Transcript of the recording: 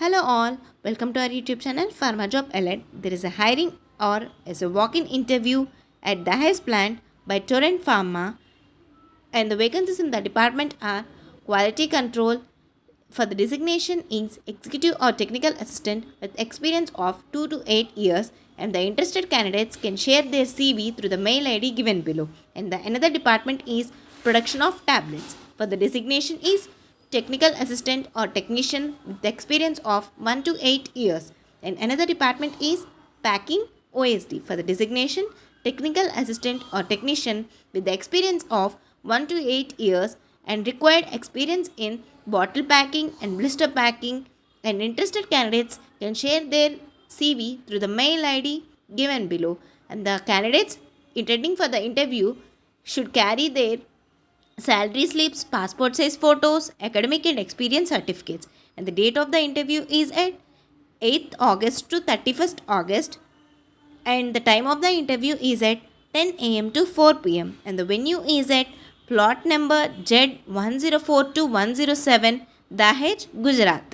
Hello all, welcome to our YouTube channel Pharma Job Alert. There is a hiring or as a walk-in interview at the highest plant by Torrent Pharma, and the vacancies in the department are quality control. For the designation is executive or technical assistant with experience of 2 to 8 years, and the interested candidates can share their CV through the mail ID given below. And the another department is production of tablets. For the designation is technical assistant or technician with the experience of 1 to 8 years, and another department is packing OSD. For the designation technical assistant or technician with the experience of 1 to 8 years and required experience in bottle packing and blister packing, and interested candidates can share their CV through the mail ID given below. And the candidates attending for the interview should carry their salary slips, passport size photos, academic and experience certificates. And the date of the interview is at 8th August to 31st August, and the time of the interview is at 10 am to 4 pm, and the venue is at plot number Z104 to 107, Dahej, Gujarat.